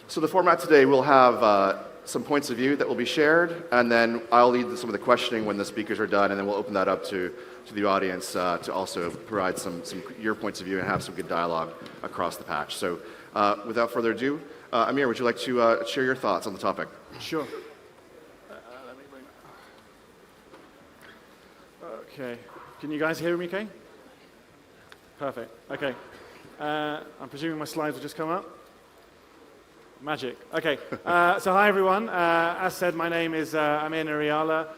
So the format today, we'll have some points of view that will be shared, and then I'll lead some of the questioning when the speakers are done, and then we'll open that up to the audience to also provide some your points of view and have some good dialogue across the patch. So without further ado, Amir, would you like to share your thoughts on the topic? Sure. Okay. Can you guys hear me okay? Perfect. Okay. I'm presuming my slides will just come up. Magic. Okay. So hi everyone. As said, my name is Amir Nooriala.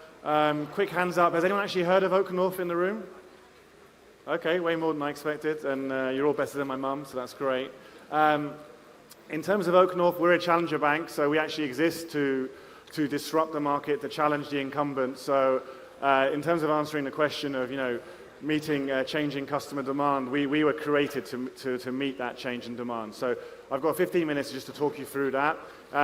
Quick hands up. Has anyone actually heard of OakNorth in the room? Okay, way more than I expected, and you're all better than my mum, so that's great. In terms of OakNorth, we're a challenger bank, so we actually exist to disrupt the market, to challenge the incumbent. So in terms of answering the question of, meeting changing customer demand, we were created to meet that change in demand. So I've got 15 minutes just to talk you through that.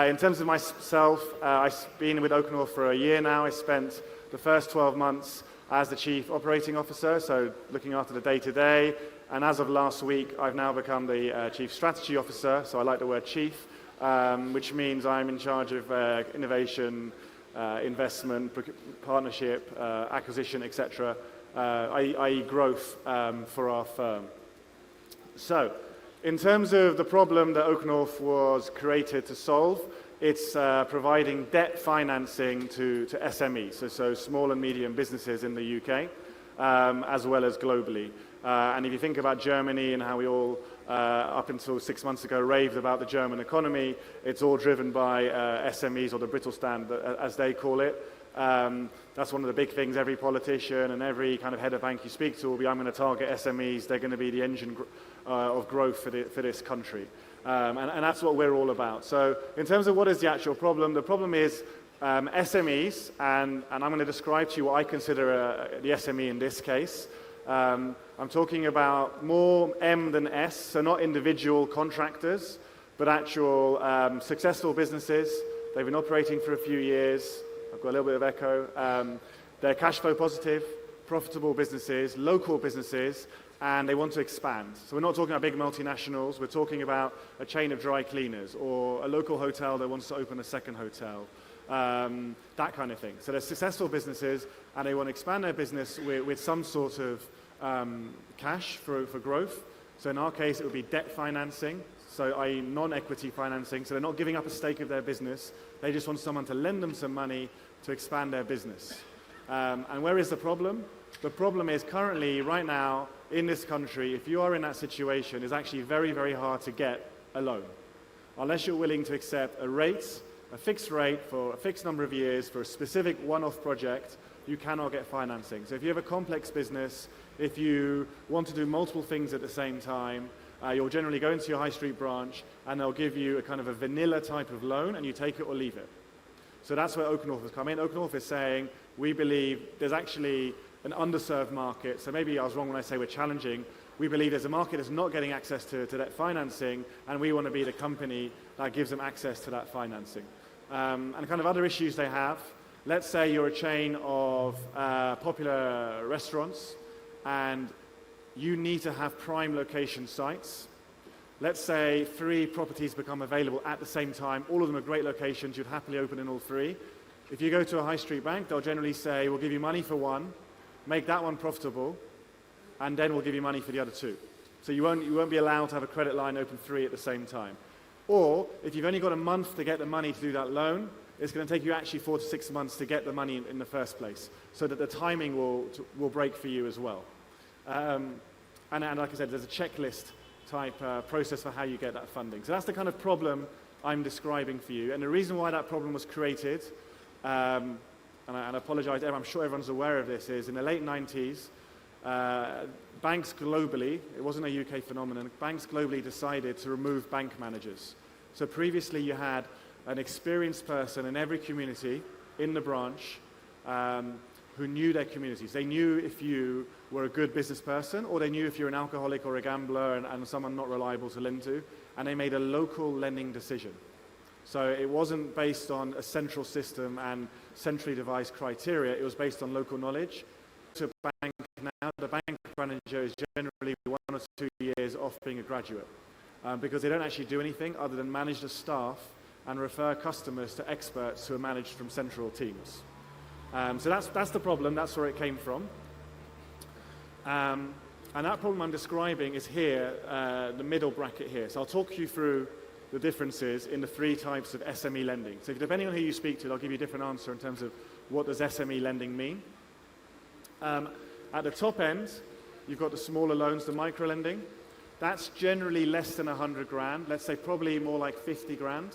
In terms of myself, I've been with OakNorth for a year now. I spent the first 12 months as the Chief Operating Officer, so looking after the day-to-day. And as of last week, I've now become the Chief Strategy Officer, so I like the word chief, which means I'm in charge of innovation, investment, partnership, acquisition, etc., i.e. growth for our firm. So, in terms of the problem that OakNorth was created to solve, it's providing debt financing to SMEs, so small and medium businesses in the UK, as well as globally. And if you think about Germany and how we all, up until 6 months ago, raved about the German economy, it's all driven by SMEs, or the brittle stand, as they call it. That's one of the big things every politician and every kind of head of bank you speak to will be, I'm going to target SMEs, they're going to be the engine of growth for this country. And that's what we're all about. So in terms of what is the actual problem, the problem is SMEs, and I'm going to describe to you what I consider the SME in this case. I'm talking about more M than S, so not individual contractors, but actual successful businesses. They've been operating for a few years. I've got a little bit of echo. They're cash flow positive, profitable businesses, local businesses, and they want to expand. So we're not talking about big multinationals. We're talking about a chain of dry cleaners or a local hotel that wants to open a second hotel, that kind of thing. So they're successful businesses, and they want to expand their business with some sort of cash for growth. So in our case, it would be debt financing, so i.e. non-equity financing. So they're not giving up a stake of their business. They just want someone to lend them some money to expand their business. And where is the problem? The problem is currently, right now, in this country, if you are in that situation, it's actually very, very hard to get a loan. Unless you're willing to accept a fixed rate for a fixed number of years for a specific one-off project, you cannot get financing. So if you have a complex business, if you want to do multiple things at the same time, you'll generally go into your high street branch and they'll give you a kind of a vanilla type of loan and you take it or leave it. So that's where OakNorth has come in. OakNorth is saying, we believe there's actually an underserved market. So maybe I was wrong when I say we're challenging. We believe there's a market that's not getting access to that financing, and we want to be the company that gives them access to that financing. And kind of other issues they have, let's say you're a chain of popular restaurants and you need to have prime location sites. Let's say 3 properties become available at the same time. All of them are great locations. You'd happily open in all 3. If you go to a high street bank, they'll generally say, we'll give you money for one, make that one profitable, and then we'll give you money for the other 2. So you won't be allowed to have a credit line open 3 at the same time. Or if you've only got a month to get the money to do that loan, it's going to take you actually 4 to 6 months to get the money in the first place, so that the timing will break for you as well. And like I said, there's a checklist type process for how you get that funding. So that's the kind of problem I'm describing for you. And the reason why that problem was created, and I apologize, I'm sure everyone's aware of this, is in the late 90s, banks globally, it wasn't a UK phenomenon, banks globally decided to remove bank managers. So previously you had an experienced person in every community in the branch who knew their communities. They knew if you were a good business person, or they knew if you're an alcoholic or a gambler and someone not reliable to lend to, and they made a local lending decision. So it wasn't based on a central system and centrally devised criteria, it was based on local knowledge. To bank now, the bank manager is generally 1 or 2 years off being a graduate. because they don't actually do anything other than manage the staff and refer customers to experts who are managed from central teams. So that's the problem. That's where it came from. And that problem I'm describing is here, the middle bracket here. So I'll talk you through the differences in the three types of SME lending. So depending on who you speak to, they'll give you a different answer in terms of what does SME lending mean. At the top end, you've got the smaller loans, the micro lending. That's generally less than 100 grand. Let's say probably more like 50 grand.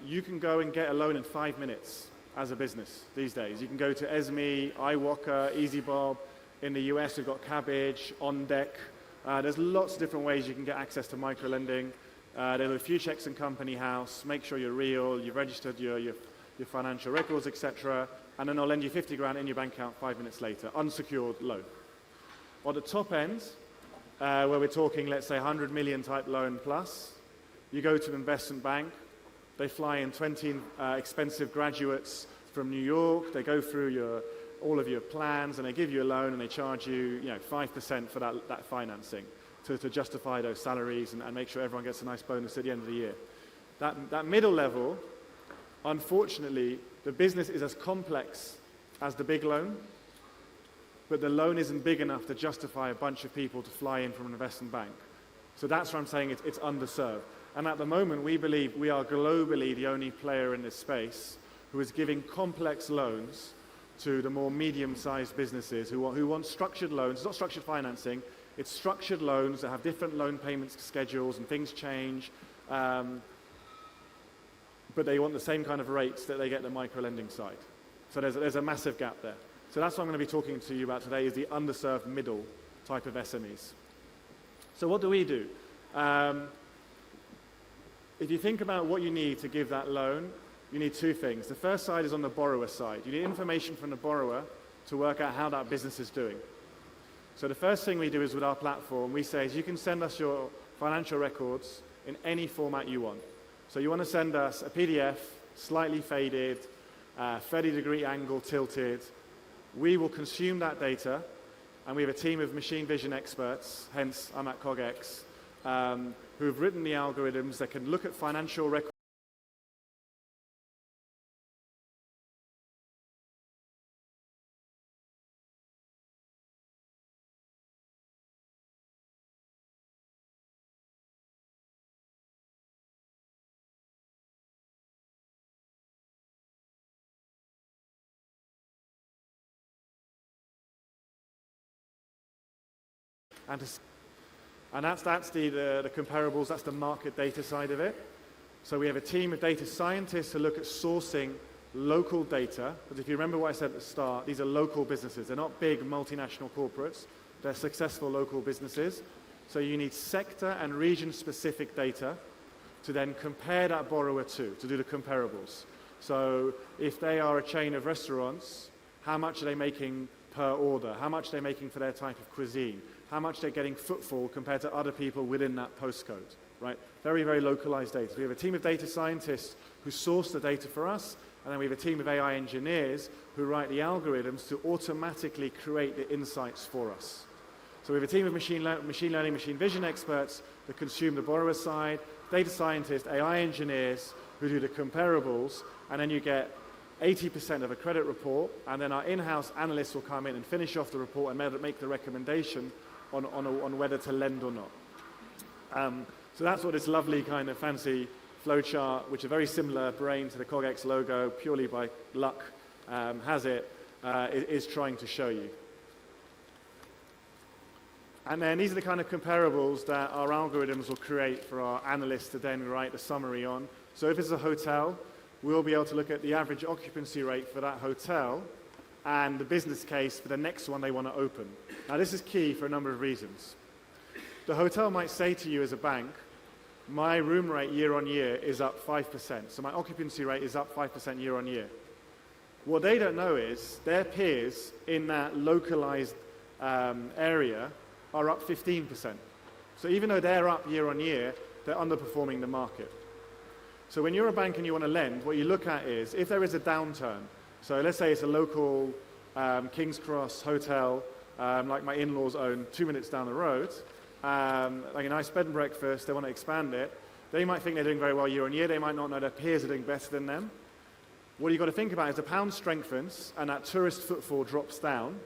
You can go and get a loan in 5 minutes as a business these days. You can go to Esme, iWalker, EasyBob. In the US, we've got Cabbage, On Deck. There's lots of different ways you can get access to micro lending. There's a few checks in Company House, make sure you're real, you've registered your financial records, etc. And then they'll lend you 50 grand in your bank account 5 minutes later, unsecured loan. On the top end, where we're talking, let's say, 100 million type loan plus, you go to an investment bank, they fly in 20 expensive graduates from New York, they go through all of your plans, and they give you a loan, and they charge you, 5% for that financing to justify those salaries and make sure everyone gets a nice bonus at the end of the year. That middle level, unfortunately, the business is as complex as the big loan, but the loan isn't big enough to justify a bunch of people to fly in from an investment bank. So that's where I'm saying it's underserved. And at the moment, we believe we are globally the only player in this space who is giving complex loans to the more medium-sized businesses who want structured loans. It's not structured financing. It's structured loans that have different loan payment schedules and things change. But they want the same kind of rates that they get the micro-lending side. So there's a massive gap there. So that's what I'm going to be talking to you about today, is the underserved middle type of SMEs. So what do we do? If you think about what you need to give that loan, you need two things. The first side is on the borrower side. You need information from the borrower to work out how that business is doing. So the first thing we do is with our platform, we say, you can send us your financial records in any format you want. So you want to send us a PDF, slightly faded, 30-degree angle tilted. We will consume that data, and we have a team of machine vision experts, hence I'm at CogX, who have written the algorithms that can look at financial records and that's the comparables, that's the market data side of it. So we have a team of data scientists who look at sourcing local data, because if you remember what I said at the start, these are local businesses. They're not big multinational corporates. They're successful local businesses. So you need sector and region-specific data to then compare that borrower to do the comparables. So if they are a chain of restaurants, how much are they making per order? How much are they making for their type of cuisine? How much they're getting footfall compared to other people within that postcode, right? Very, very localized data. We have a team of data scientists who source the data for us, and then we have a team of AI engineers who write the algorithms to automatically create the insights for us. So we have a team of machine learning, machine vision experts that consume the borrower side, data scientists, AI engineers who do the comparables, and then you get 80% of a credit report, and then our in-house analysts will come in and finish off the report and make the recommendation on whether to lend or not. So that's what this lovely kind of fancy flowchart, which is a very similar brain to the CogX logo, purely by luck, is trying to show you. And then these are the kind of comparables that our algorithms will create for our analysts to then write a summary on. So if it's a hotel, we'll be able to look at the average occupancy rate for that hotel and the business case for the next one they want to open. Now, this is key for a number of reasons. The hotel might say to you as a bank, my room rate year on year is up 5%. So my occupancy rate is up 5% year on year. What they don't know is their peers in that localized area are up 15%. So even though they're up year on year, they're underperforming the market. So when you're a bank and you want to lend, what you look at is if there is a downturn. So let's say it's a local King's Cross hotel, like my in-laws own 2 minutes down the road. like a nice bed and breakfast, they want to expand it. They might think they're doing very well year on year. They might not know their peers are doing better than them. What you've got to think about is the pound strengthens and that tourist footfall drops down.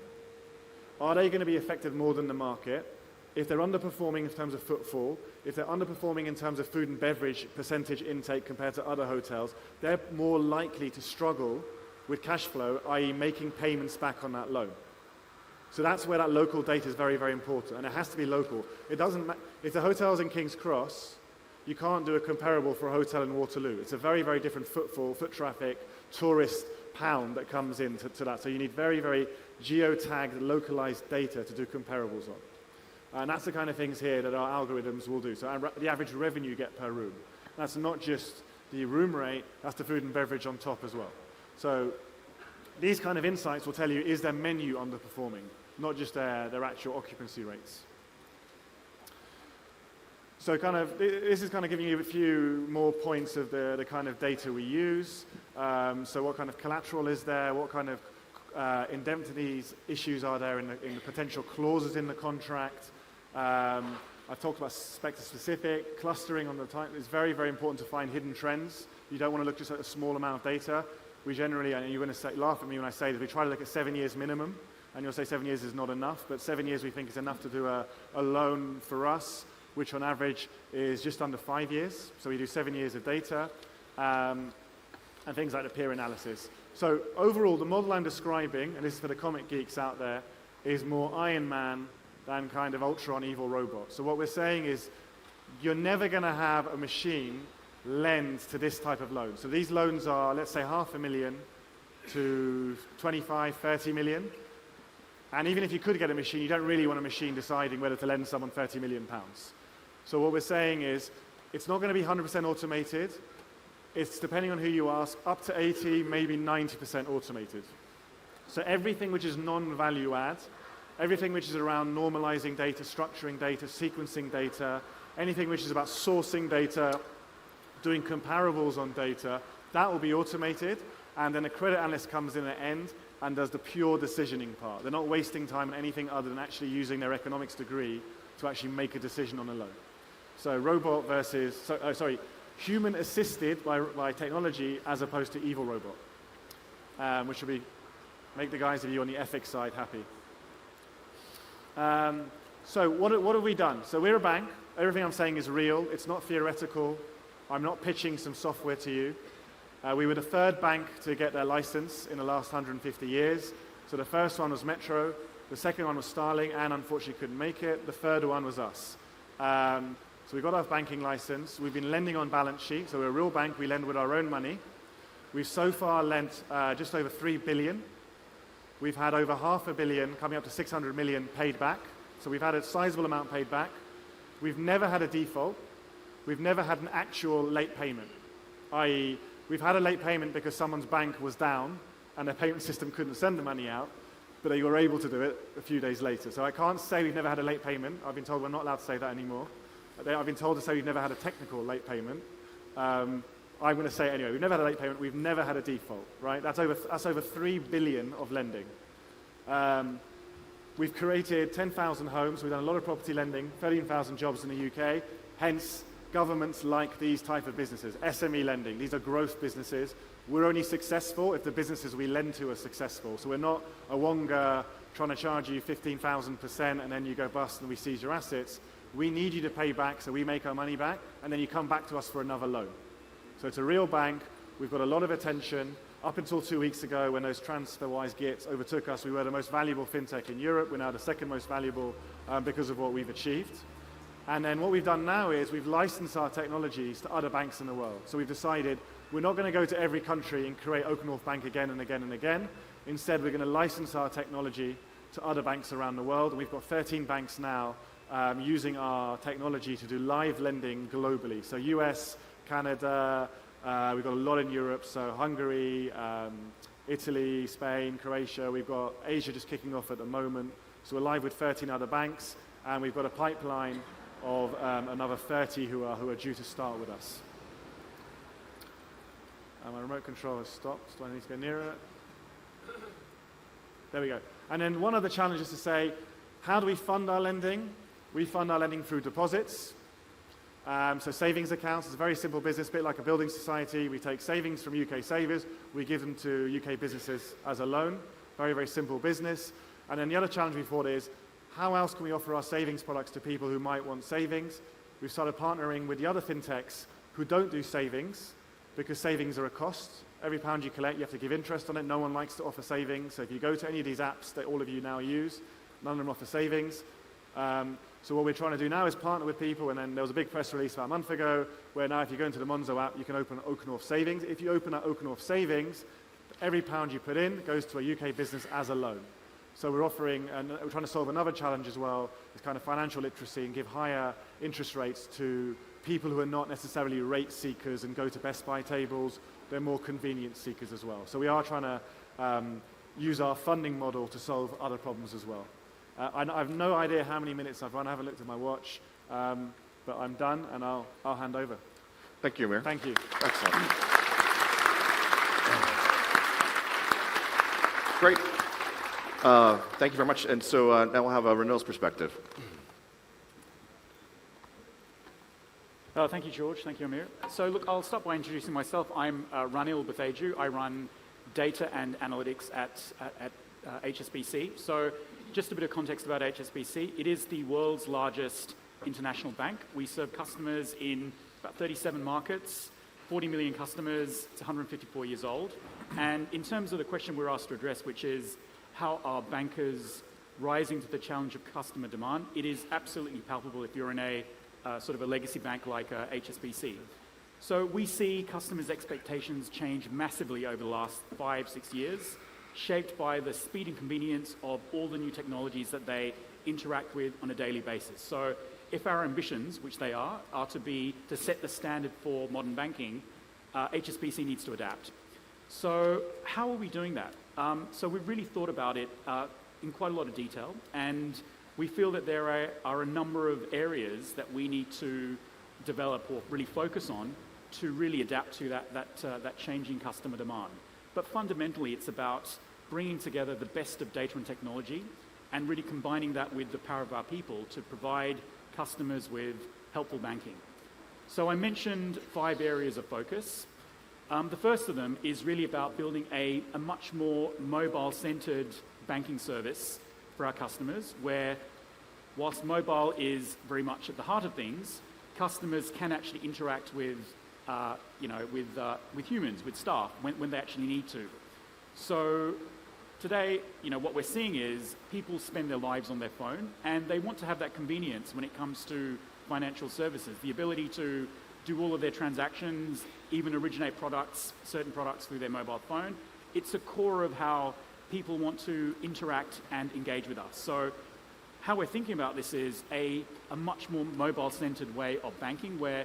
Are they going to be affected more than the market? If they're underperforming in terms of footfall, if they're underperforming in terms of food and beverage percentage intake compared to other hotels, they're more likely to struggle with cash flow, i.e. making payments back on that loan. So that's where that local data is very, very important, and it has to be local. It doesn't if the hotel's in King's Cross, you can't do a comparable for a hotel in Waterloo. It's a very, very different footfall, foot traffic, tourist pound that comes into that. So you need very, very geotagged, localized data to do comparables on. And that's the kind of things here that our algorithms will do. So the average revenue you get per room. That's not just the room rate, that's the food and beverage on top as well. So these kind of insights will tell you, is their menu underperforming, not just their actual occupancy rates. So this is kind of giving you a few more points of the kind of data we use. So what kind of collateral is there? What kind of indemnities issues are there in the potential clauses in the contract? I've talked about sector-specific. Clustering on the type is very, very important to find hidden trends. You don't want to look just at a small amount of data. We generally, and you're going to laugh at me when I say this, we try to look at 7 years minimum, and you'll say 7 years is not enough, but 7 years we think is enough to do a loan for us, which on average is just under 5 years. So we do 7 years of data, and things like the peer analysis. So overall, the model I'm describing, and this is for the comic geeks out there, is more Iron Man than kind of Ultron evil robot. So what we're saying is you're never going to have a machine lend to this type of loan. So these loans are, let's say, $500,000 to 25, 30 million. And even if you could get a machine, you don't really want a machine deciding whether to lend someone 30 million pounds. So what we're saying is it's not going to be 100% automated. It's, depending on who you ask, up to 80, maybe 90% automated. So everything which is non-value add, everything which is around normalizing data, structuring data, sequencing data, anything which is about sourcing data, doing comparables on data, that will be automated. And then a credit analyst comes in at the end and does the pure decisioning part. They're not wasting time on anything other than actually using their economics degree to actually make a decision on a loan. So robot versus, human assisted by technology as opposed to evil robot, which will make the guys of you on the ethics side happy. So what have we done? So we're a bank. Everything I'm saying is real. It's not theoretical. I'm not pitching some software to you. We were the third bank to get their license in the last 150 years. So the first one was Metro. The second one was Starling, and unfortunately couldn't make it. The third one was us. So we got our banking license. We've been lending on balance sheet. So we're a real bank. We lend with our own money. We've so far lent just over 3 billion. We've had over $500 million, coming up to 600 million paid back. So we've had a sizable amount paid back. We've never had a default. We've never had an actual late payment, i.e. we've had a late payment because someone's bank was down and their payment system couldn't send the money out, but they were able to do it a few days later. So I can't say we've never had a late payment. I've been told we're not allowed to say that anymore. I've been told to say we've never had a technical late payment. I'm going to say it anyway. We've never had a late payment. We've never had a default, right? That's over 3 billion of lending. We've created 10,000 homes. We've done a lot of property lending, 13,000 jobs in the UK. Hence, governments like these type of businesses. SME lending. These are growth businesses. We're only successful if the businesses we lend to are successful. So we're not a Wonga trying to charge you 15,000% and then you go bust and we seize your assets. We need you to pay back so we make our money back, and then you come back to us for another loan. So it's a real bank. We've got a lot of attention. Up until 2 weeks ago, when those TransferWise gits overtook us, we were the most valuable fintech in Europe. We're now the second most valuable because of what we've achieved. And then what we've done now is we've licensed our technologies to other banks in the world. So we've decided we're not going to go to every country and create OakNorth Bank again and again and again. Instead, we're going to license our technology to other banks around the world. And we've got 13 banks now using our technology to do live lending globally. So US, Canada, we've got a lot in Europe, so Hungary, Italy, Spain, Croatia. We've got Asia just kicking off at the moment. So we're live with 13 other banks, and we've got a pipeline of another 30 who are due to start with us. My remote control has stopped. Do I need to go nearer it? There we go. And then one of the challenges to say, how do we fund our lending? We fund our lending through deposits. So savings accounts is a very simple business, a bit like a building society. We take savings from UK savers, we give them to UK businesses as a loan. Very, very simple business. And then the other challenge we thought is, how else can we offer our savings products to people who might want savings? We've started partnering with the other fintechs who don't do savings, because savings are a cost. Every pound you collect, you have to give interest on it. No one likes to offer savings. So if you go to any of these apps that all of you now use, none of them offer savings. So what we're trying to do now is partner with people, and then there was a big press release about a month ago, where now if you go into the Monzo app, you can open OakNorth Savings. If you open that OakNorth Savings, every pound you put in goes to a UK business as a loan. So we're offering, and we're trying to solve another challenge as well, is kind of financial literacy and give higher interest rates to people who are not necessarily rate seekers and go to Best Buy tables. They're more convenience seekers as well. So we are trying to use our funding model to solve other problems as well. I have no idea how many minutes I've run. I haven't looked at my watch, but I'm done, and I'll hand over. Thank you, Amir. Thank you. Excellent. Great. Thank you very much. And so now we'll have Ranil's perspective. Thank you, George. Thank you, Amir. So look, I'll start by introducing myself. I'm Ranil Boteju. I run data and analytics at HSBC. So just a bit of context about HSBC. It is the world's largest international bank. We serve customers in about 37 markets, 40 million customers. It's 154 years old. And in terms of the question we're asked to address, which is how are bankers rising to the challenge of customer demand, it is absolutely palpable if you're in a sort of a legacy bank like HSBC. So we see customers' expectations change massively over the last 5-6 years, shaped by the speed and convenience of all the new technologies that they interact with on a daily basis. So if our ambitions, which they are to set the standard for modern banking, HSBC needs to adapt. So how are we doing that? So we've really thought about it in quite a lot of detail, and we feel that there are a number of areas that we need to develop or really focus on to really adapt to that changing customer demand. But fundamentally, it's about bringing together the best of data and technology and really combining that with the power of our people to provide customers with helpful banking. So I mentioned 5 areas of focus. The first of them is really about building a much more mobile-centered banking service for our customers, where whilst mobile is very much at the heart of things, customers can actually interact with humans, with staff, when they actually need to. So today, what we're seeing is people spend their lives on their phone, and they want to have that convenience when it comes to financial services, the ability to do all of their transactions, even originate certain products through their mobile phone. It's a core of how people want to interact and engage with us. So how we're thinking about this is a much more mobile-centered way of banking, where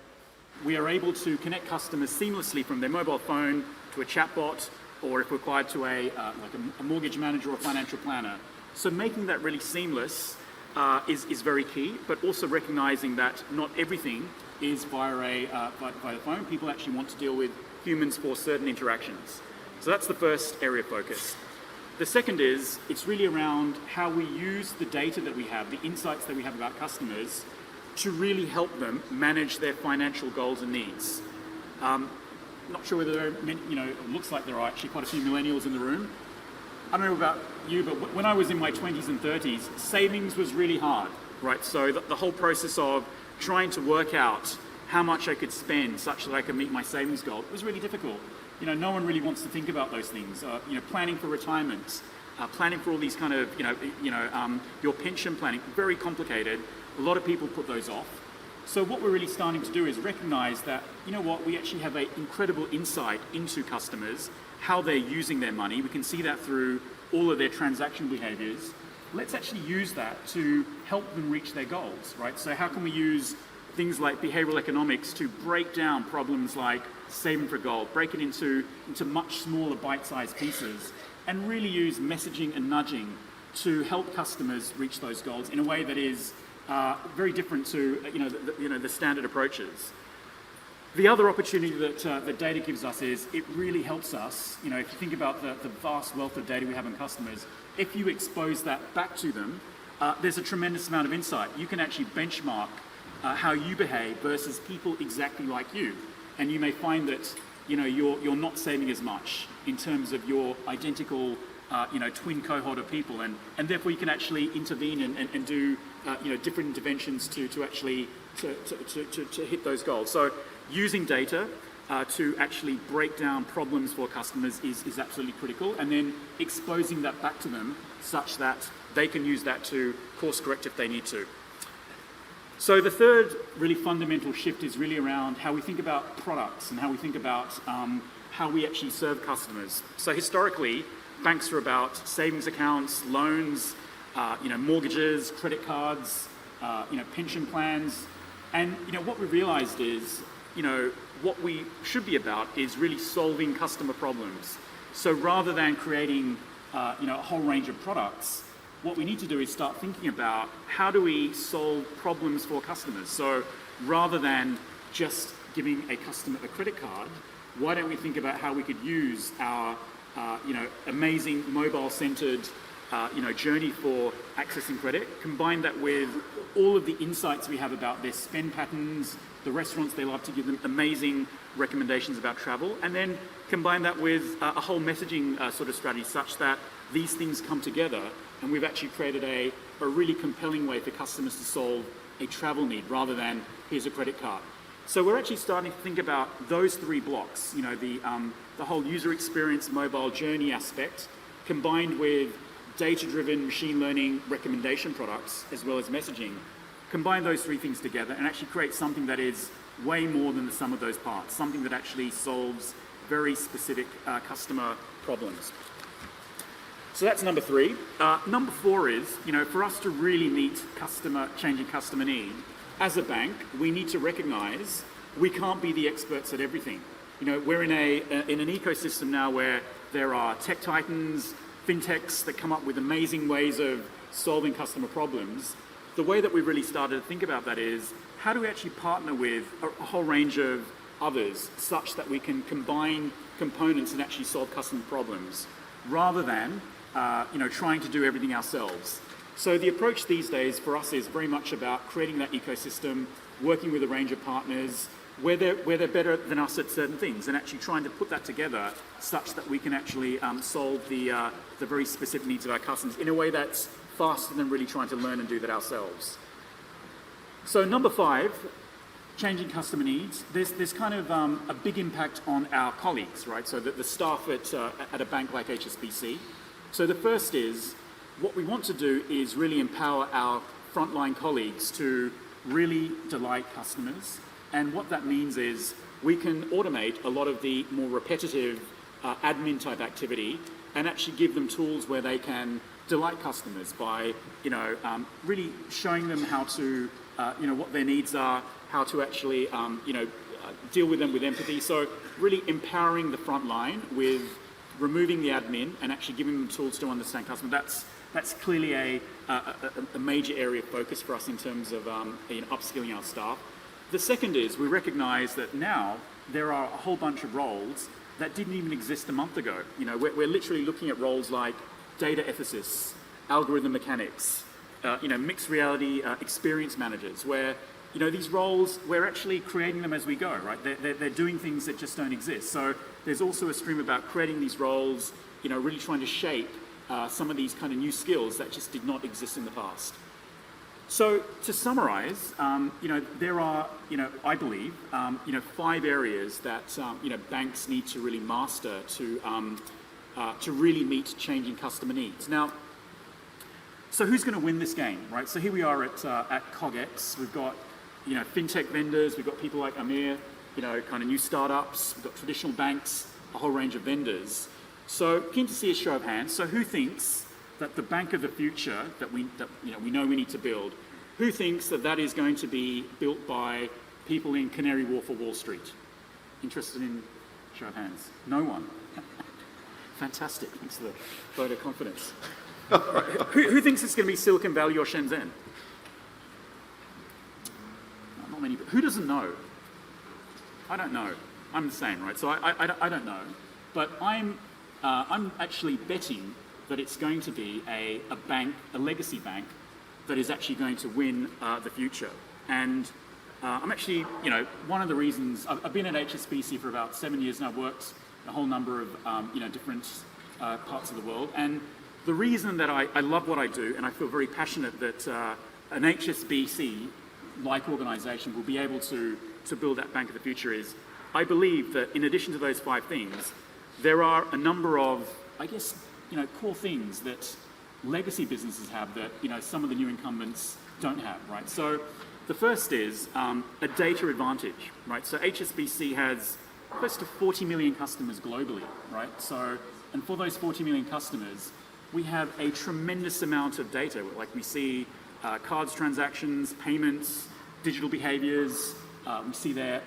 we are able to connect customers seamlessly from their mobile phone to a chatbot, or if required to a mortgage manager or a financial planner. So making that really seamless is very key, but also recognizing that not everything is via the phone. People actually want to deal with humans for certain interactions. So that's the first area of focus. The second is, it's really around how we use the data that we have, the insights that we have about customers, to really help them manage their financial goals and needs. Not sure whether there are many, it looks like there are actually quite a few millennials in the room. I don't know about you, but when I was in my 20s and 30s, savings was really hard, right? So the whole process of trying to work out how much I could spend such that I could meet my savings goal was really difficult. No one really wants to think about those things. Planning for retirement, planning for all these kind of, your pension planning, very complicated. A lot of people put those off. So what we're really starting to do is recognize that, we actually have an incredible insight into customers, how they're using their money. We can see that through all of their transaction behaviors. Let's actually use that to help them reach their goals, right? So how can we use things like behavioral economics to break down problems like saving for gold, break it into much smaller bite-sized pieces, and really use messaging and nudging to help customers reach those goals in a way that is very different to the standard approaches. The other opportunity that the data gives us is it really helps us, if you think about the vast wealth of data we have on customers, if you expose that back to them, there's a tremendous amount of insight. You can actually benchmark how you behave versus people exactly like you. And you may find that you're not saving as much in terms of your identical twin cohort of people, and therefore you can actually intervene and do different interventions to actually to hit those goals. So using data to actually break down problems for customers is absolutely critical, and then exposing that back to them such that they can use that to course correct if they need to. So the third really fundamental shift is really around how we think about products and how we think about how we actually serve customers. So historically, banks are about savings accounts, loans, mortgages, credit cards, pension plans. And what we realized is, what we should be about is really solving customer problems. So rather than creating, a whole range of products, what we need to do is start thinking about how do we solve problems for customers. So rather than just giving a customer a credit card, why don't we think about how we could use our amazing mobile-centered journey for accessing credit, combine that with all of the insights we have about their spend patterns, the restaurants they love, to give them amazing recommendations about travel, and then combine that with a whole messaging sort of strategy such that these things come together, and we've actually created a really compelling way for customers to solve a travel need rather than here's a credit card. So we're actually starting to think about those three blocks, the whole user experience, mobile journey aspect, combined with data-driven machine learning recommendation products, as well as messaging. Combine those three things together and actually create something that is way more than the sum of those parts, something that actually solves very specific customer problems. So that's number three. Number four is, for us to really meet changing customer need, as a bank, we need to recognize we can't be the experts at everything. We're in an ecosystem now where there are tech titans, fintechs that come up with amazing ways of solving customer problems. The way that we've really started to think about that is, how do we actually partner with a whole range of others such that we can combine components and actually solve customer problems, rather than trying to do everything ourselves. So the approach these days for us is very much about creating that ecosystem, working with a range of partners where they're better than us at certain things, and actually trying to put that together such that we can actually solve the very specific needs of our customers in a way that's faster than really trying to learn and do that ourselves. So number five, changing customer needs. There's kind of a big impact on our colleagues, right? So the staff at a bank like HSBC. So the first is, what we want to do is really empower our frontline colleagues to really delight customers. And what that means is we can automate a lot of the more repetitive admin type activity and actually give them tools where they can delight customers by, really showing them how to, what their needs are, how to actually, deal with them with empathy. So really empowering the front line with removing the admin and actually giving them tools to understand customers. That's clearly a major area of focus for us in terms of upskilling our staff. The second is, we recognize that now there are a whole bunch of roles that didn't even exist a month ago. We're literally looking at roles like data ethicists, algorithm mechanics, mixed reality experience managers, where these roles, we're actually creating them as we go, right? They're doing things that just don't exist. So there's also a stream about creating these roles, really trying to shape some of these kind of new skills that just did not exist in the past. So to summarize, there are, I believe, 5 areas that, banks need to really master to really meet changing customer needs. Now, so who's going to win this game, right? So here we are at CogX. We've got, fintech vendors. We've got people like Amir, kind of new startups. We've got traditional banks, a whole range of vendors. So keen to see a show of hands. So who thinks that the bank of the future that we know we need to build, who thinks that is going to be built by people in Canary Wharf or Wall Street? Interested in show of hands? No one. Fantastic. Thanks for the vote of confidence. Who thinks it's going to be Silicon Valley or Shenzhen? Not many. Who doesn't know? I don't know. I'm the same, right? So I don't know. But I'm actually betting that it's going to be a bank, a legacy bank, that is actually going to win the future. And I'm actually, one of the reasons, I've been at HSBC for about 7 years now, worked a whole number of, different parts of the world. And the reason that I love what I do, and I feel very passionate that an HSBC-like organization will be able to build that bank of the future is, I believe that in addition to those 5 things, there are a number of, core things that legacy businesses have that, some of the new incumbents don't have, right? So the first is a data advantage, right? So HSBC has close to 40 million customers globally, right? So, and for those 40 million customers, we have a tremendous amount of data. Like we see cards transactions, payments, digital behaviors, we see their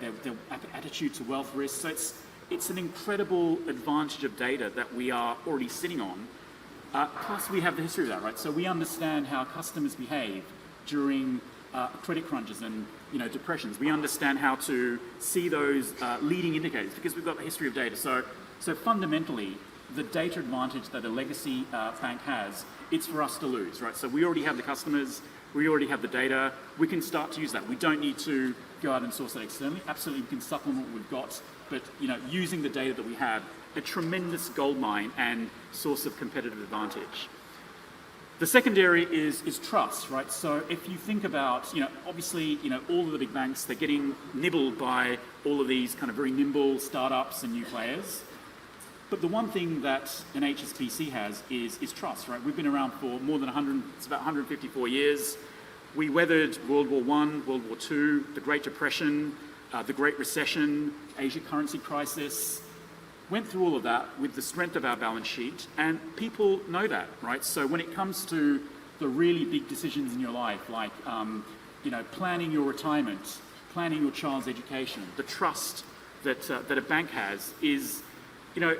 attitude to wealth risk. So it's an incredible advantage of data that we are already sitting on. Plus we have the history of that, right? So we understand how customers behave during credit crunches and depressions. We understand how to see those leading indicators because we've got the history of data. So fundamentally, the data advantage that a legacy bank has, it's for us to lose, right? So we already have the customers, we already have the data, we can start to use that. We don't need to go out and source that externally. Absolutely, we can supplement what we've got, but using the data that we have, a tremendous goldmine and source of competitive advantage. The secondary is trust, right? So if you think about, obviously, all of the big banks, they're getting nibbled by all of these kind of very nimble startups and new players. But the one thing that an HSBC has is trust, right? We've been around for more than 154 years. We weathered World War I, World War II, the Great Depression, the Great Recession, Asia currency crisis. Went through all of that with the strength of our balance sheet, and people know that, right? So when it comes to the really big decisions in your life, like planning your retirement, planning your child's education, the trust that a bank has is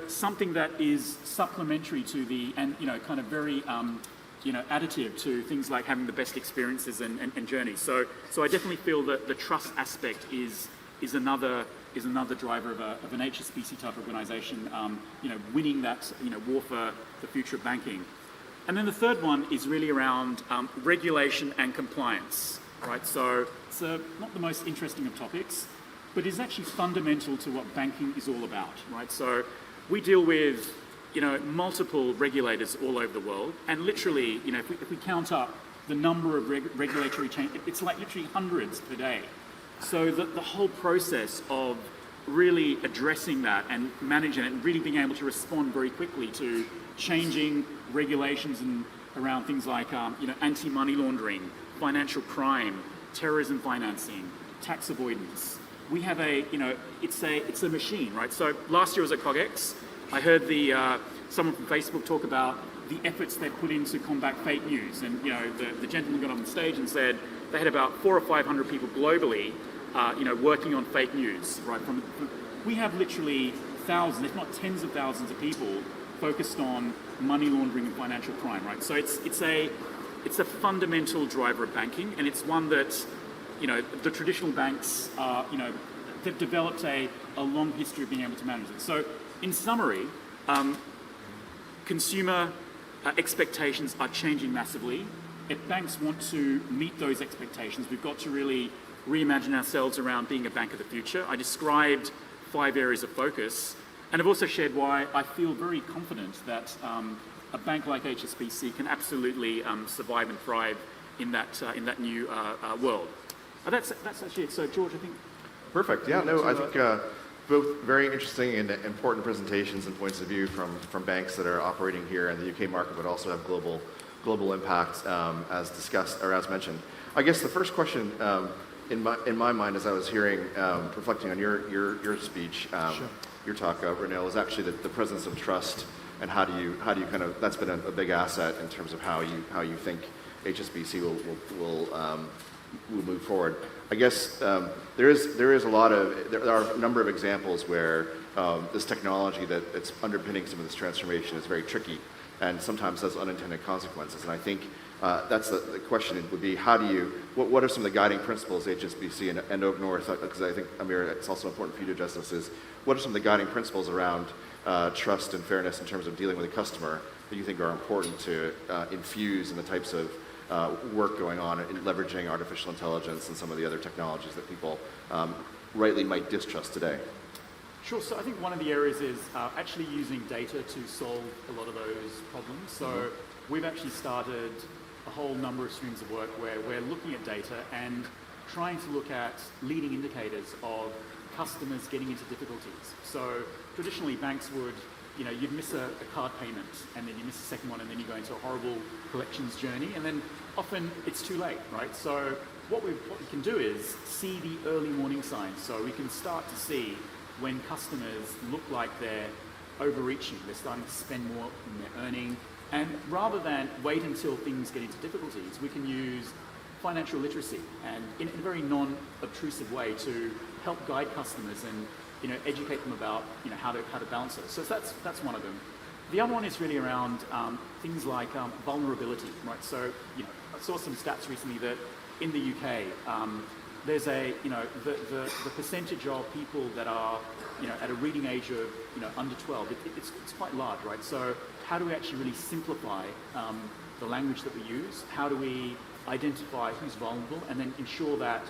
something that is supplementary to the kind of very additive to things like having the best experiences and journeys. So I definitely feel that the trust aspect is another driver of an HSBC type organization, winning that war for the future of banking. And then the third one is really around regulation and compliance, right? So it's not the most interesting of topics, but it's actually fundamental to what banking is all about, right? So we deal with multiple regulators all over the world, and literally, if we count up the number of regulatory change, it's like literally hundreds per day. So the whole process of really addressing that and managing it and really being able to respond very quickly to changing regulations and around things like anti-money laundering, financial crime, terrorism financing, tax avoidance. We have it's a machine, right? So last year I was at CogX. I heard someone from Facebook talk about the efforts they put in to combat fake news, and the gentleman got on the stage and said they had about 400 or 500 people globally, working on fake news, right? We have literally thousands, if not tens of thousands of people focused on money laundering and financial crime, right? So it's a fundamental driver of banking, and it's one that, the traditional banks are, they've developed a long history of being able to manage it. So in summary, consumer expectations are changing massively. If banks want to meet those expectations, we've got to really reimagine ourselves around being a bank of the future. I described 5 areas of focus, and I've also shared why I feel very confident that a bank like HSBC can absolutely survive and thrive in that new world. That's actually it. So George, I think. Perfect. Yeah. No, I think both very interesting and important presentations and points of view from banks that are operating here in the UK market, but also have global impact, as discussed or as mentioned. I guess the first question in my mind, as I was hearing, reflecting on your speech, your talk, Ranil, is actually the presence of trust, and how do you kind of, that's been a big asset in terms of how you think HSBC will move forward. I guess there are a number of examples where this technology that's underpinning some of this transformation is very tricky, and sometimes has unintended consequences. And I think that's the question would be, what are some of the guiding principles HSBC and OakNorth, because I think, Amir, it's also important for you to address this, is what are some of the guiding principles around trust and fairness in terms of dealing with a customer that you think are important to infuse in the types of work going on in leveraging artificial intelligence and some of the other technologies that people rightly might distrust today? Sure. So I think one of the areas is actually using data to solve a lot of those problems. So we've actually started a whole number of streams of work where we're looking at data and trying to look at leading indicators of customers getting into difficulties. So traditionally banks would, you'd miss a card payment and then you miss a second one and then you go into a horrible collections journey and then often it's too late, right? So what we can do is see the early warning signs. So we can start to see when customers look like they're overreaching, they're starting to spend more than they're earning. And rather than wait until things get into difficulties, we can use financial literacy and in a very non-obtrusive way to help guide customers and educate them about how to balance it. So that's one of them. The other one is really around things like vulnerability, right? So I saw some stats recently that in the UK, there's the percentage of people that are at a reading age of under 12. It's quite large, right? So how do we actually really simplify the language that we use? How do we identify who's vulnerable and then ensure that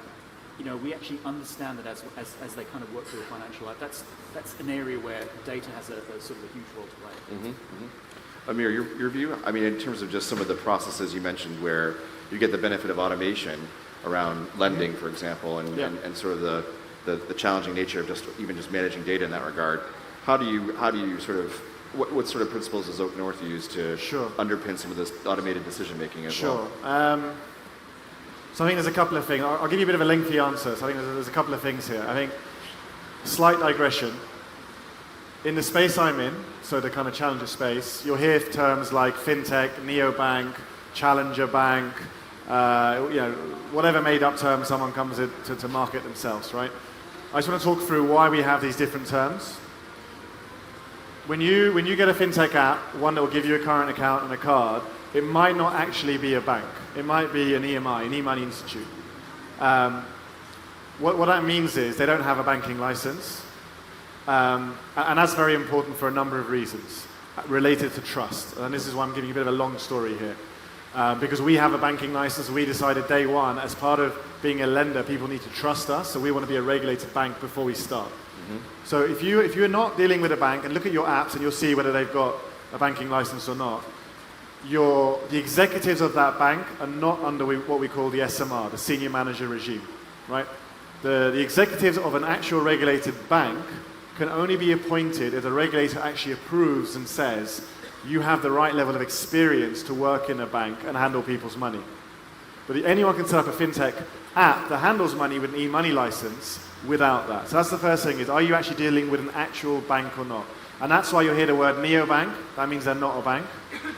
we actually understand that as they kind of work through the financial life? That's an area where data has a sort of a huge role to play. Amir, your view? I mean, in terms of just some of the processes you mentioned where you get the benefit of automation around lending, for example, and sort of the challenging nature of just managing data in that regard. How do you sort of what sort of principles does OakNorth use to underpin some of this automated decision making as well? So I think there's a couple of things. I'll give you a bit of a lengthy answer. So I think there's a couple of things here. I think slight digression. In the space I'm in, so the kind of challenger space, you'll hear terms like fintech, neobank, challenger bank, whatever made up term someone comes to market themselves, right? I just want to talk through why we have these different terms. When you get a fintech app, one that will give you a current account and a card, it might not actually be a bank. It might be an EMI, an e-money institute. What that means is they don't have a banking license. And that's very important for a number of reasons related to trust. And this is why I'm giving you a bit of a long story here. Because we have a banking license, we decided day one, as part of being a lender, people need to trust us, so we want to be a regulated bank before we start. So if you're not dealing with a bank, and look at your apps and you'll see whether they've got a banking license or not, the executives of that bank are not under what we call the SMR, the senior manager regime, right? The executives of an actual regulated bank can only be appointed if the regulator actually approves and says, you have the right level of experience to work in a bank and handle people's money. But anyone can set up a fintech app that handles money with an e-money license without that. So that's the first thing, is are you actually dealing with an actual bank or not? And that's why you'll hear the word neobank, that means they're not a bank,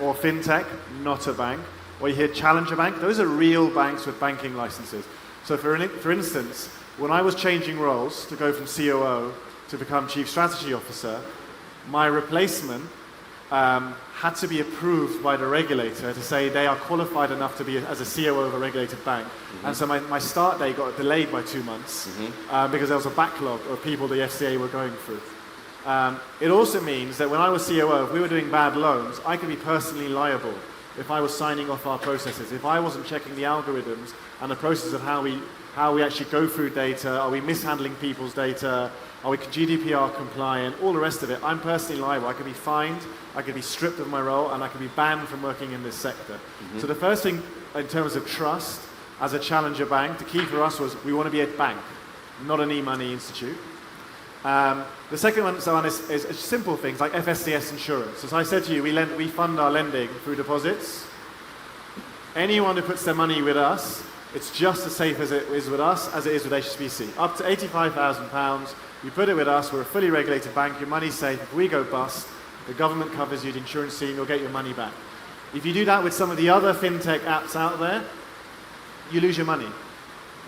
or fintech, not a bank, or you hear challenger bank, those are real banks with banking licenses. So for instance, when I was changing roles to go from COO to become Chief Strategy Officer, my replacement had to be approved by the regulator to say they are qualified enough to be as a COO of a regulated bank. And so my start date got delayed by 2 months because there was a backlog of people the FCA were going through. It also means that when I was COO, if we were doing bad loans, I could be personally liable if I was signing off our processes. If I wasn't checking the algorithms and the process of how we actually go through data, are we mishandling people's data, are we GDPR compliant, all the rest of it, I'm personally liable. I could be fined, I could be stripped of my role, and I could be banned from working in this sector. So the first thing in terms of trust as a challenger bank, the key for us was we want to be a bank, not an e-money institute. The second one is simple things like FSCS insurance. As I said to you, we fund our lending through deposits. Anyone who puts their money with us, it's just as safe as it is with us as it is with HSBC. Up to £85,000, you put it with us, we're a fully regulated bank, your money's safe. If we go bust, the government covers you, the insurance scheme, you'll get your money back. If you do that with some of the other fintech apps out there, you lose your money.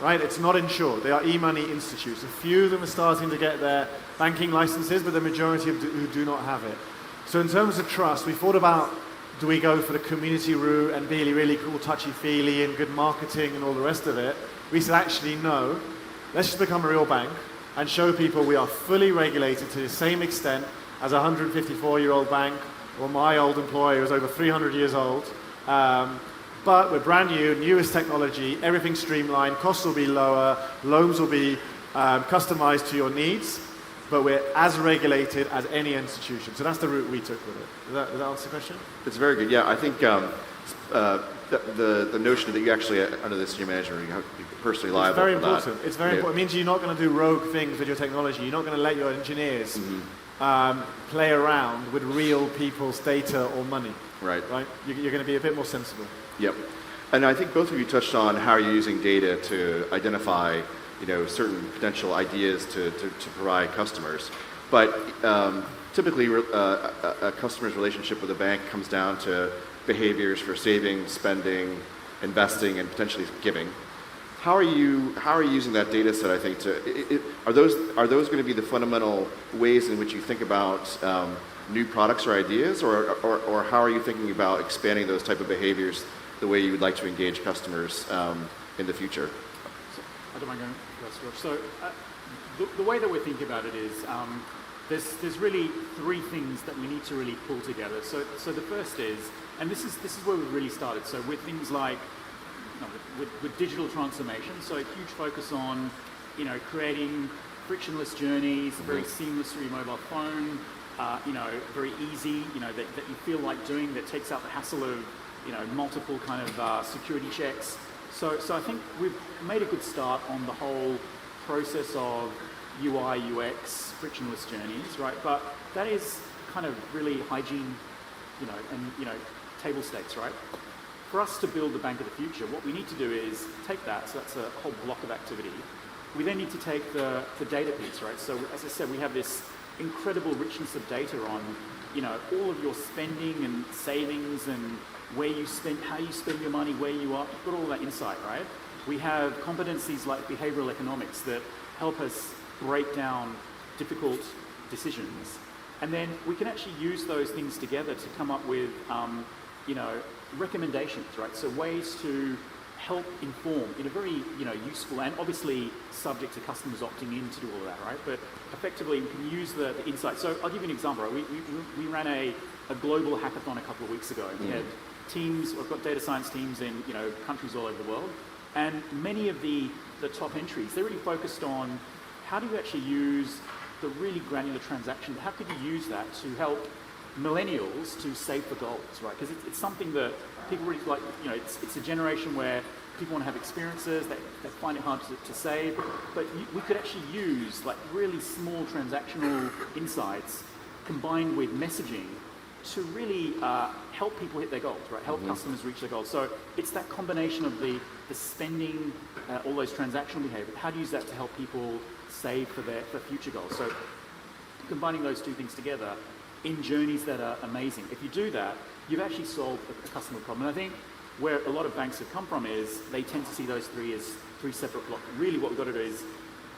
Right? It's not insured. They are e-money institutes. A few of them are starting to get their banking licenses, but the majority who do not have it. So in terms of trust, we thought about, do we go for the community route and be really cool, touchy-feely and good marketing and all the rest of it? We said, actually, no. Let's just become a real bank and show people we are fully regulated to the same extent as a 154-year-old bank or my old employer who's over 300 years old. But we're brand new, newest technology, everything's streamlined, costs will be lower, loans will be customized to your needs, but we're as regulated as any institution. So that's the route we took with it. Does that answer the question? It's very good. Yeah, I think the notion that you actually, under this new management, you have to be personally liable It's very for important. that. It's very important. It means you're not going to do rogue things with your technology. You're not going to let your engineers play around with real people's data or money. Right. Right? You're going to be a bit more sensible. Yep. And I think both of you touched on how you're using data to identify, certain potential ideas to provide customers. But typically, a customer's relationship with a bank comes down to behaviors for saving, spending, investing, and potentially giving. How are you using that data set? I think are those going to be the fundamental ways in which you think about new products or ideas, or how are you thinking about expanding those type of behaviors the way you would like to engage customers in the future? I don't mind going first, George. So the way that we're thinking about it is there's really three things that we need to really pull together. So the first is, and this is where we really started. So with things like with digital transformation, so a huge focus on creating frictionless journeys, very seamless through your mobile phone, very easy, that you feel like doing, that takes out the hassle of multiple kind of security checks. So I think we've made a good start on the whole process of UI, UX, frictionless journeys, right? But that is kind of really hygiene, and table stakes, right? For us to build the bank of the future, what we need to do is take that, so that's a whole block of activity. We then need to take the data piece, right? So as I said, we have this incredible richness of data on, all of your spending and savings and where you spend, how you spend your money, where you are. You've got all that insight, right? We have competencies like behavioral economics that help us break down difficult decisions. And then we can actually use those things together to come up with, recommendations, right? So ways to help inform in a very, useful and obviously subject to customers opting in to do all of that, right? But effectively, we can use the insight. So I'll give you an example, right? We ran a global hackathon a couple of weeks ago. We had teams, we've got data science teams in, countries all over the world. And many of the top entries, they're really focused on how do you actually use the really granular transaction, how could you use that to help millennials to save for goals, right? Because it's something that people really like, it's a generation where people want to have experiences, they find it hard to save, but we could actually use like really small transactional insights combined with messaging to really help people hit their goals, right? Help customers reach their goals. So it's that combination of the spending, all those transactional behavior, how to use that to help people save for future goals. So combining those two things together in journeys that are amazing. If you do that, you've actually solved a customer problem. And I think where a lot of banks have come from is they tend to see those three as three separate blocks. Really what we've got to do is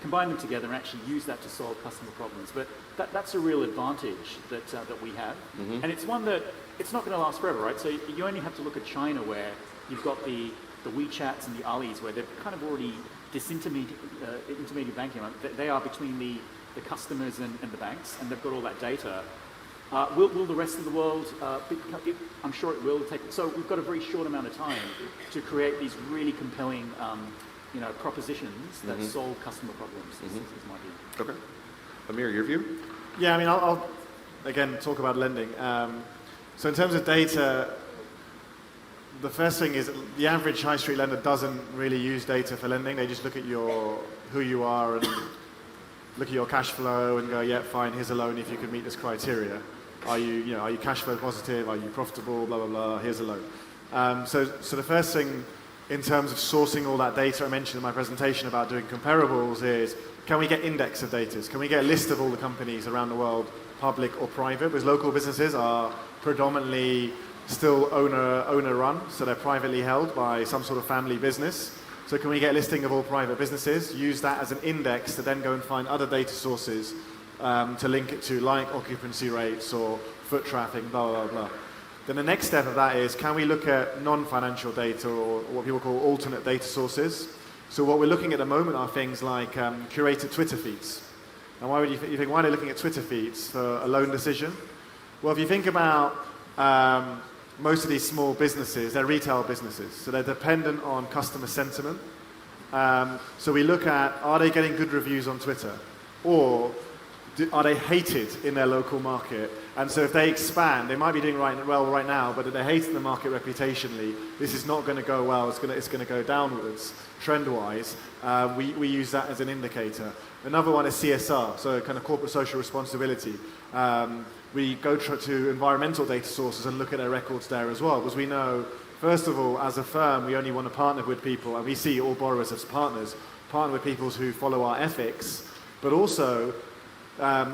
combine them together and actually use that to solve customer problems. But that's a real advantage that we have. And it's one that it's not going to last forever, right? So you only have to look at China where you've got the WeChats and the Alis where they've kind of already intermediate banking. Right? They are between the customers and the banks, and they've got all that data. Will the rest of the world, I'm sure it will take, so we've got a very short amount of time to create these really compelling propositions that solve customer problems, is my view. Okay. Amir, your view? Yeah, I mean, I'll again talk about lending. So in terms of data, the first thing is the average high street lender doesn't really use data for lending. They just look at who you are and look at your cash flow and go, yeah, fine, here's a loan if you can meet this criteria. Are you cash flow positive? Are you profitable? Blah, blah, blah, here's a loan. So the first thing in terms of sourcing all that data I mentioned in my presentation about doing comparables is, can we get index of data? Can we get a list of all the companies around the world, public or private? Because local businesses are predominantly still owner run, so they're privately held by some sort of family business. So can we get a listing of all private businesses, use that as an index to then go and find other data sources to link it to, like occupancy rates or foot traffic, blah, blah, blah. Then the next step of that is, can we look at non-financial data or what people call alternate data sources? So what we're looking at the moment are things like curated Twitter feeds. Now why would you think, why are they looking at Twitter feeds for a loan decision? Well, if you think about most of these small businesses, they're retail businesses, so they're dependent on customer sentiment. So we look at, are they getting good reviews on Twitter? Or are they hated in their local market? And so if they expand, they might be doing well right now, but if they're hated in the market reputationally, this is not going to go well, it's going to go downwards, trend-wise. We use that as an indicator. Another one is CSR, so kind of corporate social responsibility. We go to environmental data sources and look at their records there as well, because we know, first of all, as a firm, we only want to partner with people, and we see all borrowers as partners, partner with people who follow our ethics, but also,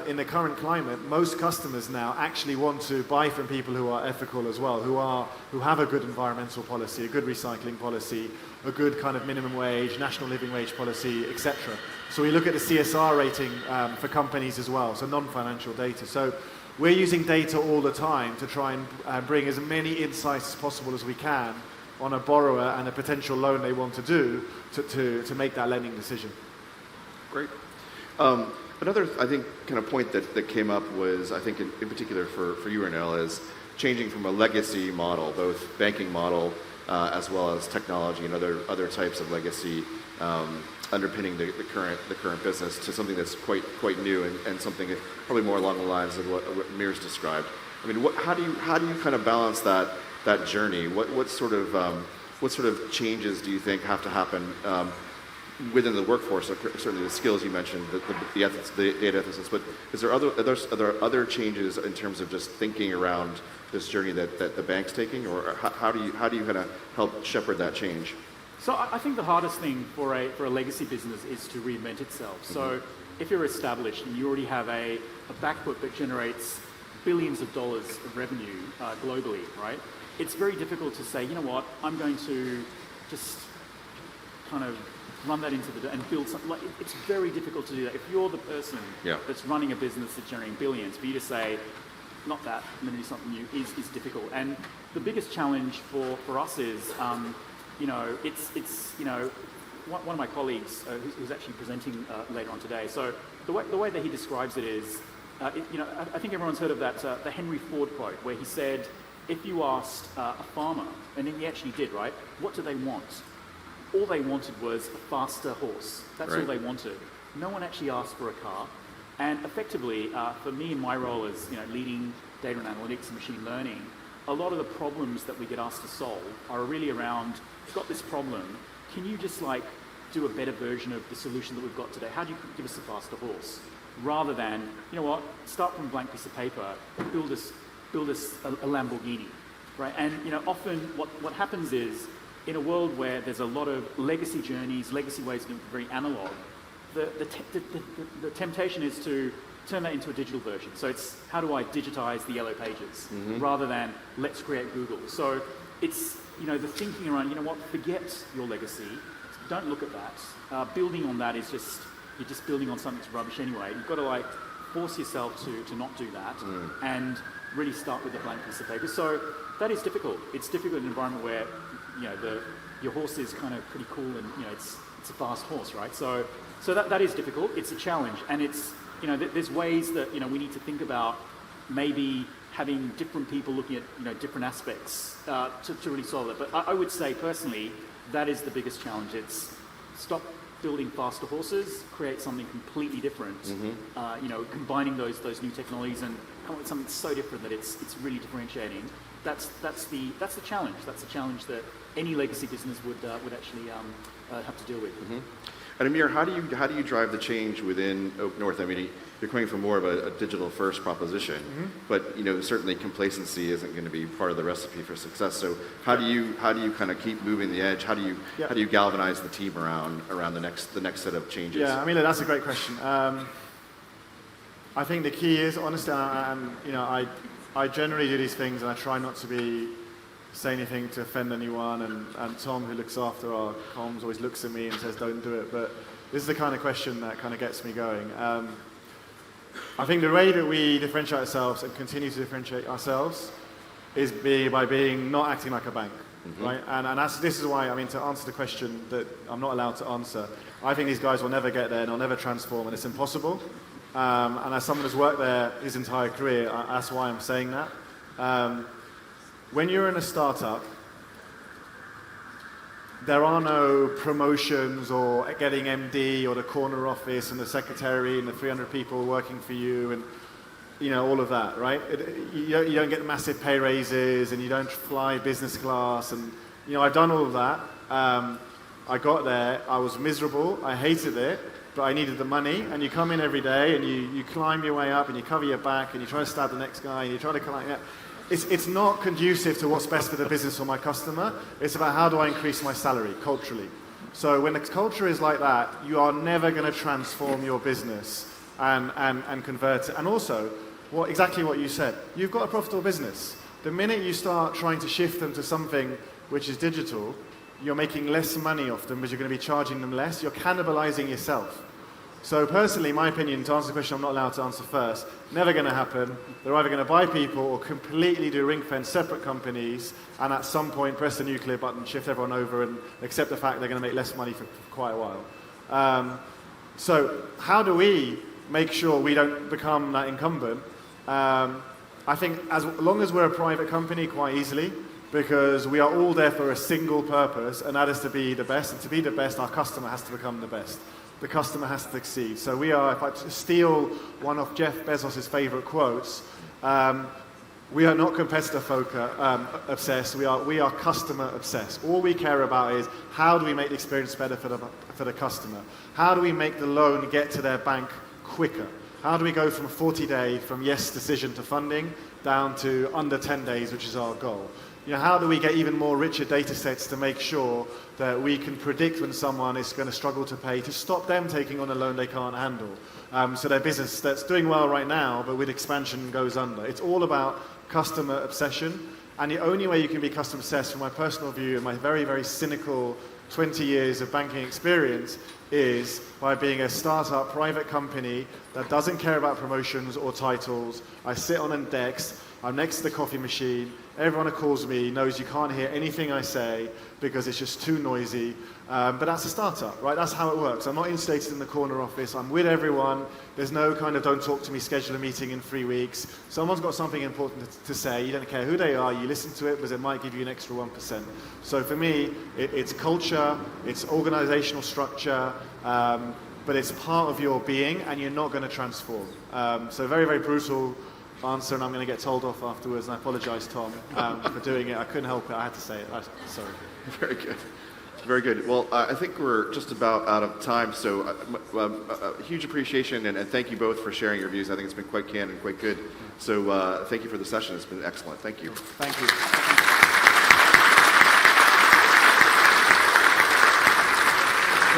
in the current climate, most customers now actually want to buy from people who are ethical as well, who have a good environmental policy, a good recycling policy, a good kind of minimum wage, national living wage policy, etc. So we look at the CSR rating for companies as well, so non-financial data. So we're using data all the time to try and bring as many insights as possible as we can on a borrower and a potential loan they want to do to make that lending decision. Great. Another, I think, kind of point that came up was, I think, in particular for you, Ranil, is changing from a legacy model, both banking model as well as technology and other types of legacy underpinning the current business, to something that's quite new and something probably more along the lines of what Amir's described. I mean, how do you kind of balance that journey? What sort of changes do you think have to happen within the workforce? Certainly the skills you mentioned, the ethics, the data ethicists, but are there other changes in terms of just thinking around this journey that the bank's taking, or how do you kind of help shepherd that change? So I think the hardest thing for a legacy business is to reinvent itself. So if you're established and you already have a back book that generates billions of dollars of revenue globally, right? It's very difficult to say, you know what, I'm going to just kind of run that into and build something. Like, it's very difficult to do that. If you're the person that's running a business that's generating billions, for you to say, not that, I'm going to do something new, is difficult. And the biggest challenge for us is, one of my colleagues who's actually presenting later on today. So the way that he describes it is, I think everyone's heard of that, the Henry Ford quote, where he said, if you asked a farmer, and he actually did, right, what do they want? All they wanted was a faster horse. That's all they wanted. No one actually asked for a car. And effectively, for me in my role as leading data and analytics and machine learning, a lot of the problems that we get asked to solve are really around, we've got this problem, can you just do a better version of the solution that we've got today? How do you give us a faster horse? Rather than, start from a blank piece of paper, build us a Lamborghini, right? And often what happens is, in a world where there's a lot of legacy journeys, legacy ways of being very analog, the temptation is to turn that into a digital version. So it's, how do I digitize the yellow pages, rather than let's create Google. So it's, the thinking around, forget your legacy, don't look at that. Building on that is you're just building on something that's rubbish anyway. You've got to force yourself to not do that and really start with a blank piece of paper. So that is difficult. It's difficult in an environment where your horse is kind of pretty cool and it's a fast horse, right? So that is difficult. It's a challenge, and it's there's ways that we need to think about maybe having different people looking at different aspects to really solve it. But I would say personally that is the biggest challenge. It's stop building faster horses, create something completely different. Combining those new technologies and come up with something so different that it's really differentiating. That's the challenge. That's the challenge that any legacy business would actually have to deal with. And Amir, how do you drive the change within OakNorth? I mean, you're coming from more of a digital-first proposition, but certainly complacency isn't going to be part of the recipe for success. So how do you kind of keep moving the edge? How do you galvanize the team around the next set of changes? Yeah, I mean, that's a great question. I think the key is, honestly, I generally do these things and I try not to say anything to offend anyone, and Tom, who looks after our comms, always looks at me and says don't do it, but this is the kind of question that kind of gets me going. I think the way that we differentiate ourselves and continue to differentiate ourselves is by not acting like a bank, right? And this is why, to answer the question that I'm not allowed to answer, I think these guys will never get there and they'll never transform, and it's impossible. And as someone who's worked there his entire career, that's why I'm saying that. when you're in a startup, there are no promotions or getting MD or the corner office and the secretary and the 300 people working for you and all of that, right? You don't get massive pay raises and you don't fly business class and I've done all of that. I got there, I was miserable, I hated it, but I needed the money, and you come in every day and you climb your way up and you cover your back and you try to stab the next guy and you try to climb. It's not conducive to what's best for the business or my customer. It's about how do I increase my salary culturally. So when the culture is like that, you are never going to transform your business and convert it. And also, exactly what you said, you've got a profitable business. The minute you start trying to shift them to something which is digital, you're making less money off them because you're going to be charging them less. You're cannibalizing yourself. So personally, my opinion, to answer the question I'm not allowed to answer first, never going to happen. They're either going to buy people or completely do ring-fence separate companies and at some point press the nuclear button, shift everyone over and accept the fact they're going to make less money for quite a while. So how do we make sure we don't become that incumbent? I think as long as we're a private company, quite easily, because we are all there for a single purpose, and that is to be the best. And to be the best, our customer has to become the best. The customer has to succeed. So we are, if I steal one of Jeff Bezos' favorite quotes, we are not competitor obsessed. We are customer obsessed. All we care about is how do we make the experience better for the customer? How do we make the loan get to their bank quicker? How do we go from 40-day from yes decision to funding down to under 10 days, which is our goal? How do we get even more richer data sets to make sure that we can predict when someone is going to struggle to pay, to stop them taking on a loan they can't handle? So their business that's doing well right now, but with expansion goes under. It's all about customer obsession. And the only way you can be customer obsessed, from my personal view and my very, very cynical 20 years of banking experience, is by being a startup private company that doesn't care about promotions or titles. I sit on a desk. I'm next to the coffee machine. Everyone who calls me knows you can't hear anything I say because it's just too noisy. But that's a startup, right? That's how it works. I'm not instated in the corner office. I'm with everyone. There's no kind of don't talk to me, schedule a meeting in 3 weeks. Someone's got something important to say. You don't care who they are. You listen to it because it might give you an extra 1%. So for me, it's culture, it's organizational structure, but it's part of your being and you're not going to transform. So very, very brutal answer, and I'm going to get told off afterwards, and I apologize, Tom, for doing it. I couldn't help it. I had to say it. Sorry. Very good. Very good. Well, I think we're just about out of time, so huge appreciation, and thank you both for sharing your views. I think it's been quite candid and quite good. So thank you for the session. It's been excellent. Thank you. Thank you.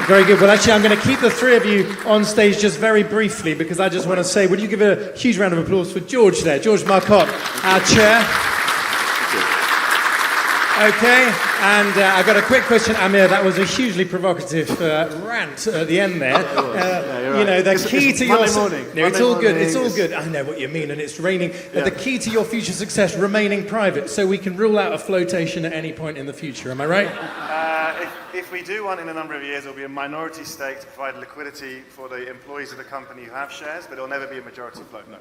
Very good. Well, actually, I'm going to keep the three of you on stage just very briefly because I just want to say, would you give a huge round of applause for George there, George Marcotte, our chair. Okay, and I've got a quick question, Amir. That was a hugely provocative rant at the end there. Right. You know, the key to your... morning. No, it's all good. It's all good. I know what you mean, and it's raining. The key to your future success, remaining private, so we can rule out a flotation at any point in the future. Am I right? If we do one in a number of years, it'll be a minority stake to provide liquidity for the employees of the company who have shares, but it'll never be a majority float, no.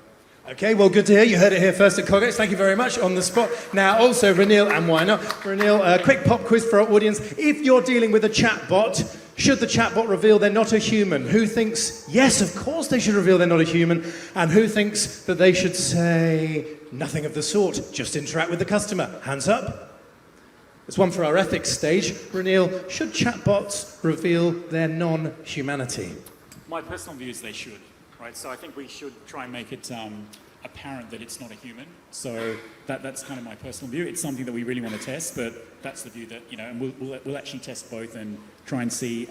Okay, well, good to hear. You heard it here first at CogX. Thank you very much. On the spot. Now, also, Ranil, and why not? Ranil, a quick pop quiz for our audience. If you're dealing with a chatbot, should the chatbot reveal they're not a human? Who thinks, yes, of course they should reveal they're not a human? And who thinks that they should say nothing of the sort, just interact with the customer? Hands up. There's one for our ethics stage. Ranil, should chatbots reveal their non-humanity? My personal view is they should. Right, so I think we should try and make it apparent that it's not a human. So that's kind of my personal view. It's something that we really want to test, but that's the view that, and we'll actually test both and try and see,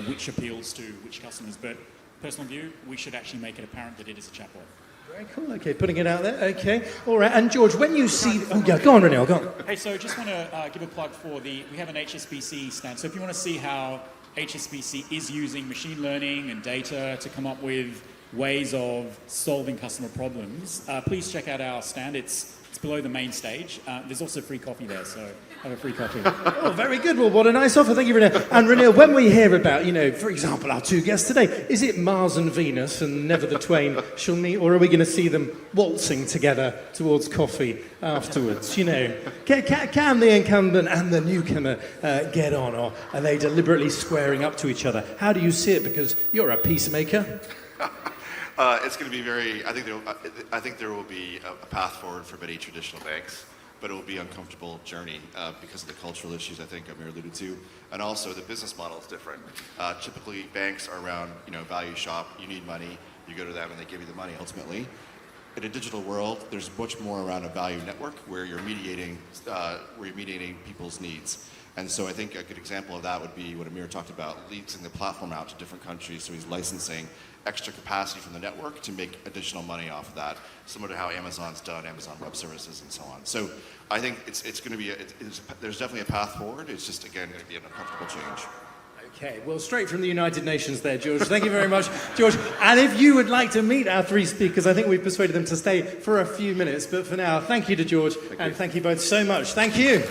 which appeals to which customers. But personal view, we should actually make it apparent that it is a chatbot. Very cool. Okay, putting it out there. Okay, all right. And George, when you see... Oh, yeah, go on, Ranil, go on. Hey, so just want to give a plug for we have an HSBC stand. So if you want to see how HSBC is using machine learning and data to come up with ways of solving customer problems, please check out our stand. It's below the main stage. There's also free coffee there, so And a free cartoon. Oh, very good. Well, what a nice offer. Thank you, Ranil. And Ranil, when we hear about, for example, our two guests today, is it Mars and Venus and never the twain shall meet, or are we going to see them waltzing together towards coffee afterwards? Can the incumbent and the newcomer get on, or are they deliberately squaring up to each other? How do you see it? Because you're a peacemaker. It's going to be I think there will be a path forward for many traditional banks, but it will be an uncomfortable journey because of the cultural issues I think Amir alluded to, and also the business model is different. Typically, banks are around, value shop. You need money, you go to them, and they give you the money ultimately. In a digital world, there's much more around a value network where you're mediating people's needs. And so I think a good example of that would be what Amir talked about, leasing the platform out to different countries. So he's licensing extra capacity from the network to make additional money off of that, similar to how Amazon's done, Amazon Web Services and so on. So I think it's going to be, there's definitely a path forward. It's just, again, going to be an uncomfortable change. Okay, well, straight from the United Nations there, George. Thank you very much, George. And if you would like to meet our three speakers, I think we've persuaded them to stay for a few minutes. But for now, thank you to George, and thank you both so much. Thank you.